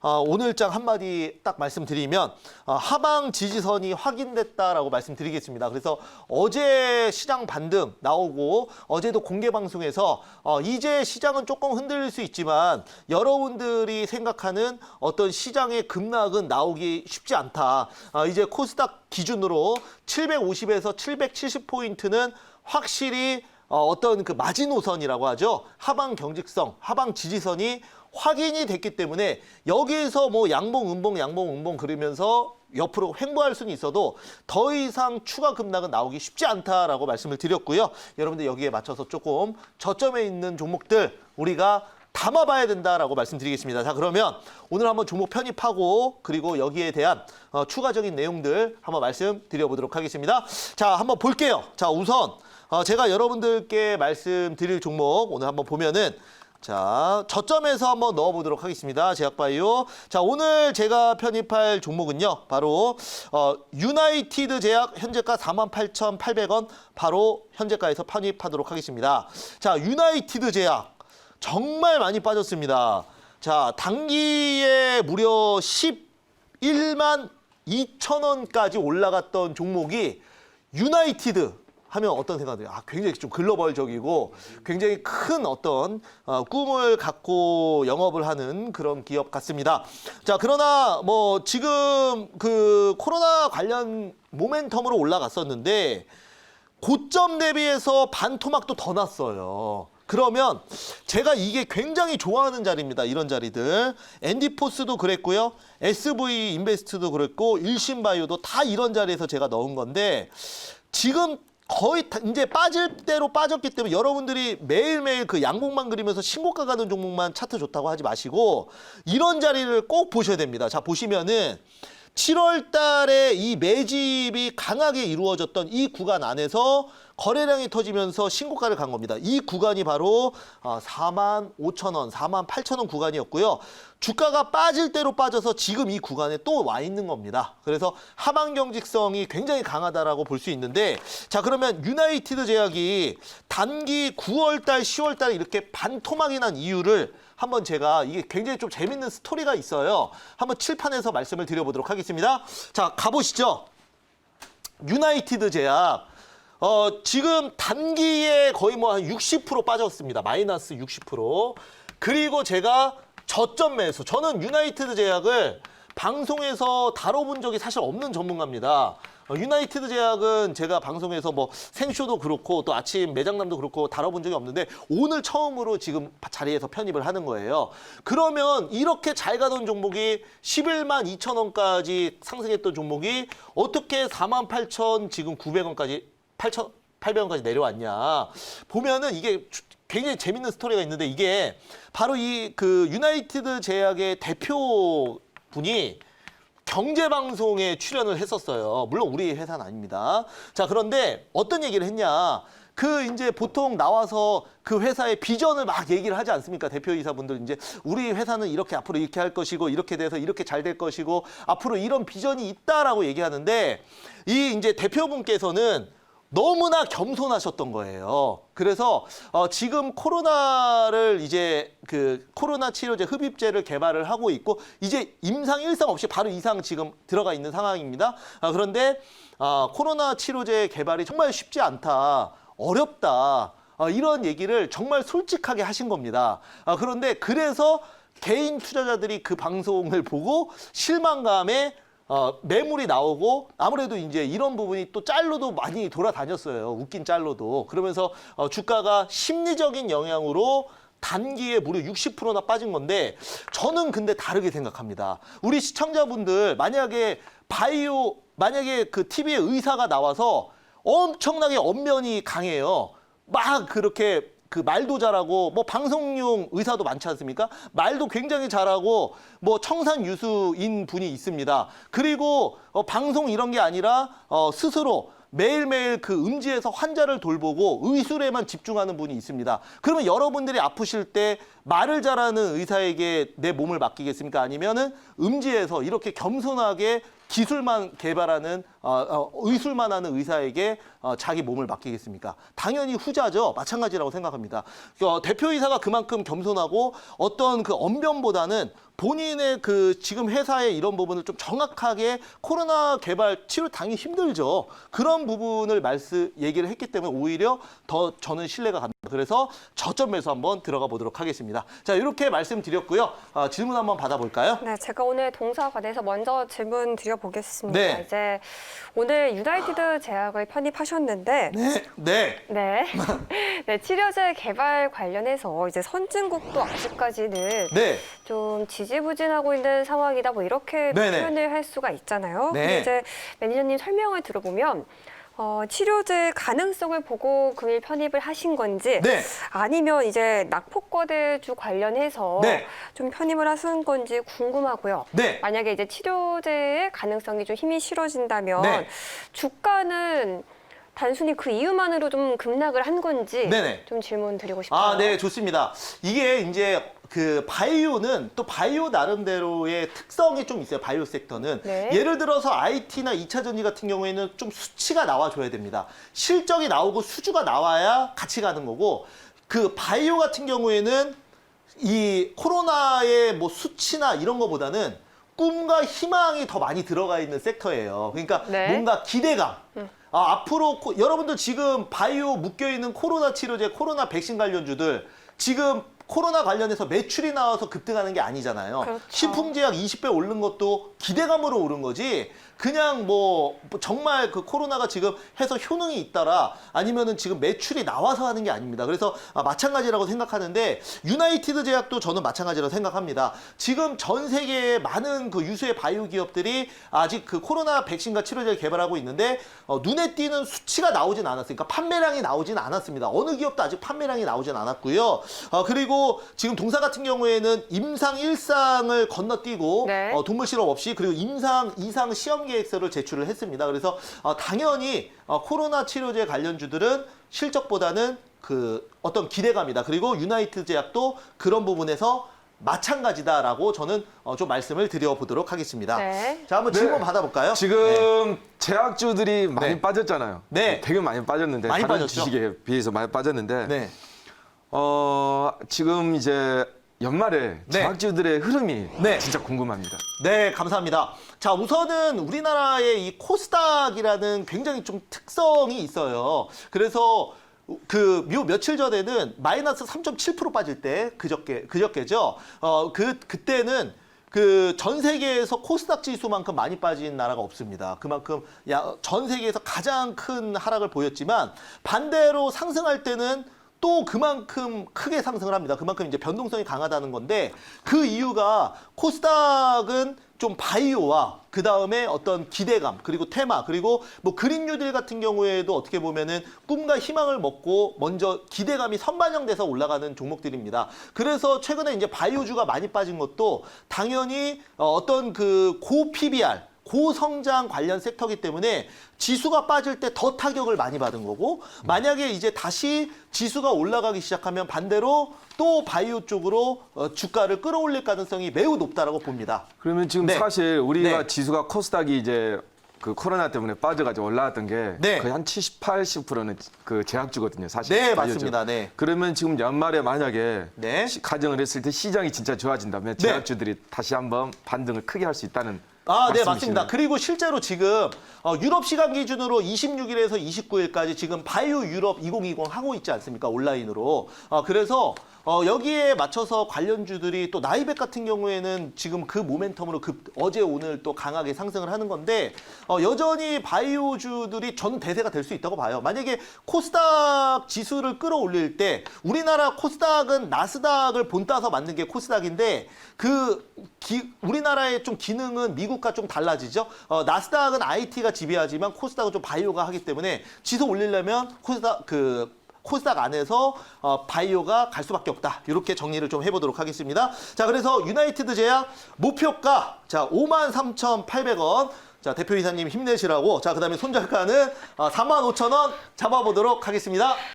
오늘장 한마디 딱 말씀드리면 하방 지지선이 확인됐다라고 말씀드리겠습니다. 그래서 어제 시장 반등 나오고 어제도 공개 방송에서 이제 시장은 조금 흔들릴 수 있지만 여러분들이 생각하는 어떤 시장의 급락은 나오기 쉽지 않다. 이제 코스닥 기준으로 750에서 770포인트는 확실히 어떤 그 마지노선이라고 하죠. 하방 경직성, 하방 지지선이 확인이 됐기 때문에 여기에서 뭐 양봉, 음봉 그러면서 옆으로 횡보할 수는 있어도 더 이상 추가 급락은 나오기 쉽지 않다라고 말씀을 드렸고요. 여러분들 여기에 맞춰서 조금 저점에 있는 종목들 우리가 담아봐야 된다라고 말씀드리겠습니다. 자, 그러면 오늘 한번 종목 편입하고 그리고 여기에 대한 추가적인 내용들 한번 말씀드려보도록 하겠습니다. 자, 한번 볼게요. 자, 우선 제가 여러분들께 말씀드릴 종목 오늘 한번 보면은 자, 저점에서 한번 넣어보도록 하겠습니다. 제약바이오. 자, 오늘 제가 편입할 종목은요. 바로 유나이티드 제약 현재가 48,800원 바로 현재가에서 편입하도록 하겠습니다. 자, 유나이티드 제약 정말 많이 빠졌습니다. 자, 단기에 무려 11만 2천원까지 올라갔던 종목이 유나이티드 하면 어떤 생각이 들어요? 굉장히 좀 글로벌적이고 굉장히 큰 어떤 꿈을 갖고 영업을 하는 그런 기업 같습니다. 자, 그러나 뭐 지금 그 코로나 관련 모멘텀으로 올라갔었는데 고점 대비해서 반토막도 더 났어요. 그러면 제가 이게 굉장히 좋아하는 자리입니다. 이런 자리들. 앤디포스도 그랬고요. SV 인베스트도 그랬고 일신바이오도 다 이런 자리에서 제가 넣은 건데 지금 거의 이제 빠질 대로 빠졌기 때문에 여러분들이 매일매일 그 양봉만 그리면서 신고가 가는 종목만 차트 좋다고 하지 마시고 이런 자리를 꼭 보셔야 됩니다. 자, 보시면은 7월 달에 이 매집이 강하게 이루어졌던 이 구간 안에서 거래량이 터지면서 신고가를 간 겁니다. 이 구간이 바로 45,000원, 48,000원 구간이었고요. 주가가 빠질 대로 빠져서 지금 이 구간에 또 와 있는 겁니다. 그래서 하방 경직성이 굉장히 강하다라고 볼 수 있는데 자, 그러면 유나이티드 제약이 단기 9월 달, 10월 달에 이렇게 반토막이 난 이유를 한번 제가 이게 굉장히 좀 재밌는 스토리가 있어요. 한번 칠판에서 말씀을 드려보도록 하겠습니다. 자, 가보시죠. 유나이티드 제약. 지금 단기에 거의 뭐 한 60% 빠졌습니다. 마이너스 60%. 그리고 제가 저점 매수. 저는 유나이티드 제약을 방송에서 다뤄본 적이 사실 없는 전문가입니다. 유나이티드 제약은 제가 방송에서 뭐 생쇼도 그렇고 또 아침 매장남도 그렇고 다뤄본 적이 없는데 오늘 처음으로 지금 자리에서 편입을 하는 거예요. 그러면 이렇게 잘 가던 종목이 11만 2천원까지 상승했던 종목이 어떻게 48,000 지금 900원까지 8,800원까지 내려왔냐. 보면은 이게 굉장히 재밌는 스토리가 있는데 이게 바로 이 그 유나이티드 제약의 대표 분이 경제방송에 출연을 했었어요. 물론 우리 회사는 아닙니다. 자, 그런데 어떤 얘기를 했냐. 그 이제 보통 나와서 그 회사의 비전을 막 얘기를 하지 않습니까? 대표이사분들 이제 우리 회사는 이렇게 앞으로 이렇게 할 것이고 이렇게 돼서 이렇게 잘 될 것이고 앞으로 이런 비전이 있다라고 얘기하는데 이 이제 대표분께서는 너무나 겸손하셨던 거예요. 그래서 지금 코로나를 이제 그 코로나 치료제 흡입제를 개발을 하고 있고 이제 임상 일상 없이 바로 이상 지금 들어가 있는 상황입니다. 그런데 코로나 치료제 개발이 정말 쉽지 않다, 어렵다 이런 얘기를 정말 솔직하게 하신 겁니다. 그런데 그래서 개인 투자자들이 그 방송을 보고 실망감에 매물이 나오고 아무래도 이제 이런 부분이 또 짤로도 많이 돌아다녔어요. 웃긴 짤로도. 그러면서 주가가 심리적인 영향으로 단기에 무려 60%나 빠진 건데 저는 근데 다르게 생각합니다. 우리 시청자분들 만약에 만약에 그 TV에 의사가 나와서 엄청나게 언변이 강해요. 막 그렇게 그 말도 잘하고 뭐 방송용 의사도 많지 않습니까? 말도 굉장히 잘하고 뭐 청산유수인 분이 있습니다. 그리고 방송 이런 게 아니라 스스로 매일매일 그 음지에서 환자를 돌보고 의술에만 집중하는 분이 있습니다. 그러면 여러분들이 아프실 때 말을 잘하는 의사에게 내 몸을 맡기겠습니까? 아니면은 음지에서 이렇게 겸손하게 기술만 개발하는 의술만 하는 의사에게 자기 몸을 맡기겠습니까? 당연히 후자죠. 마찬가지라고 생각합니다. 대표이사가 그만큼 겸손하고 어떤 그 언변보다는 본인의 그 지금 회사의 이런 부분을 좀 정확하게 코로나 개발 치료 당연히 힘들죠. 그런 부분을 얘기를 했기 때문에 오히려 더 저는 신뢰가 갑니다. 그래서 저점 매수 한번 들어가 보도록 하겠습니다. 자, 이렇게 말씀드렸고요. 질문 한번 받아볼까요? 네, 제가 오늘 동사 관해서 먼저 질문 드려보겠습니다. 네. 이제 오늘 유나이티드 제약을 편입하셨는데 네. 네, 치료제 개발 관련해서 이제 선진국도 아직까지는 네. 좀 지지부진하고 있는 상황이다 뭐 이렇게 네네. 표현을 할 수가 있잖아요. 네. 근데 이제 매니저님 설명을 들어보면 치료제 가능성을 보고 금일 편입을 하신 건지 네. 아니면 이제 낙폭거대주 관련해서 네. 좀 편입을 하신 건지 궁금하고요. 네. 만약에 이제 치료제의 가능성이 좀 힘이 실어진다면 네. 주가는 단순히 그 이유만으로 좀 급락을 한 건지 네네. 좀 질문 드리고 싶어요. 네, 좋습니다. 이게 이제 그 바이오는 또 바이오 나름대로의 특성이 좀 있어요. 바이오 섹터는. 네. 예를 들어서 IT나 2차 전지 같은 경우에는 좀 수치가 나와줘야 됩니다. 실적이 나오고 수주가 나와야 같이 가는 거고, 그 바이오 같은 경우에는 이 코로나의 뭐 수치나 이런 거보다는 꿈과 희망이 더 많이 들어가 있는 섹터예요. 그러니까 네. 뭔가 기대감. 앞으로 여러분들 지금 바이오 묶여있는 코로나 치료제, 코로나 백신 관련주들 지금 코로나 관련해서 매출이 나와서 급등하는 게 아니잖아요. 그렇죠. 식품제약 20배 오른 것도 기대감으로 오른 거지. 그냥 뭐 정말 그 코로나가 지금 해서 효능이 있다라 아니면은 지금 매출이 나와서 하는 게 아닙니다. 그래서 마찬가지라고 생각하는데 유나이티드 제약도 저는 마찬가지라고 생각합니다. 지금 전 세계의 많은 그 유수의 바이오 기업들이 아직 그 코로나 백신과 치료제를 개발하고 있는데 눈에 띄는 수치가 나오진 않았어요. 그러니까 판매량이 나오진 않았습니다. 어느 기업도 아직 판매량이 나오진 않았고요. 그리고 지금 동사 같은 경우에는 임상 1상을 건너뛰고 네. 동물 실험 없이 그리고 임상 2상 시험 계획서를 제출을 했습니다. 그래서 당연히 코로나 치료제 관련주들은 실적보다는 그 어떤 기대감이다. 그리고 유나이티드 제약도 그런 부분에서 마찬가지다라고 저는 좀 말씀을 드려보도록 하겠습니다. 네. 자, 한번 질문 받아볼까요? 지금 제약주들이 많이 네. 빠졌잖아요. 네. 되게 많이 빠졌는데 많이 다른 빠졌죠. 주식에 비해서 많이 빠졌는데 네. 지금 이제 연말에 네. 제약주들의 흐름이 네. 진짜 궁금합니다. 네, 감사합니다. 자, 우선은 우리나라의 이 코스닥이라는 굉장히 좀 특성이 있어요. 그래서 그 며칠 전에는 마이너스 3.7% 빠질 때 그저께죠. 그때는 그 전 세계에서 코스닥 지수만큼 많이 빠진 나라가 없습니다. 그만큼 전 세계에서 가장 큰 하락을 보였지만 반대로 상승할 때는 또 그만큼 크게 상승을 합니다. 그만큼 이제 변동성이 강하다는 건데 그 이유가 코스닥은 좀 바이오와 그 다음에 어떤 기대감 그리고 테마 그리고 뭐 그린 뉴딜 같은 경우에도 어떻게 보면은 꿈과 희망을 먹고 먼저 기대감이 선반영돼서 올라가는 종목들입니다. 그래서 최근에 이제 바이오주가 많이 빠진 것도 당연히 어떤 그 고 PBR 고성장 관련 섹터이기 때문에 지수가 빠질 때 더 타격을 많이 받은 거고 만약에 이제 다시 지수가 올라가기 시작하면 반대로 또 바이오 쪽으로 주가를 끌어올릴 가능성이 매우 높다라고 봅니다. 그러면 지금 네. 사실 우리가 네. 지수가 코스닥이 이제 그 코로나 때문에 빠져가지고 올라왔던 게 네. 거의 한 70, 80%는 그 제약주거든요. 사실. 네, 바이오주. 맞습니다. 네. 그러면 지금 연말에 만약에 네. 가정을 했을 때 시장이 진짜 좋아진다면 네. 제약주들이 다시 한번 반등을 크게 할 수 있다는 네, 말씀이시네요. 맞습니다. 그리고 실제로 지금 유럽 시간 기준으로 26일에서 29일까지 지금 바이오 유럽 2020 하고 있지 않습니까? 온라인으로. 그래서 여기에 맞춰서 관련주들이 또 나이백 같은 경우에는 지금 그 모멘텀으로 어제 오늘 또 강하게 상승을 하는 건데 여전히 바이오주들이 저는 대세가 될 수 있다고 봐요. 만약에 코스닥 지수를 끌어올릴 때 우리나라 코스닥은 나스닥을 본따서 만든 게 코스닥인데 우리나라의 좀 기능은 미국과 좀 달라지죠. 나스닥은 IT가 지배하지만 코스닥은 좀 바이오가 하기 때문에 지수 올리려면 코스닥 안에서 바이오가 갈 수밖에 없다. 이렇게 정리를 좀 해보도록 하겠습니다. 자, 그래서 유나이티드 제약 목표가 자 53,800원. 자, 대표이사님 힘내시라고. 자, 그다음에 손절가는 45,000원 잡아보도록 하겠습니다.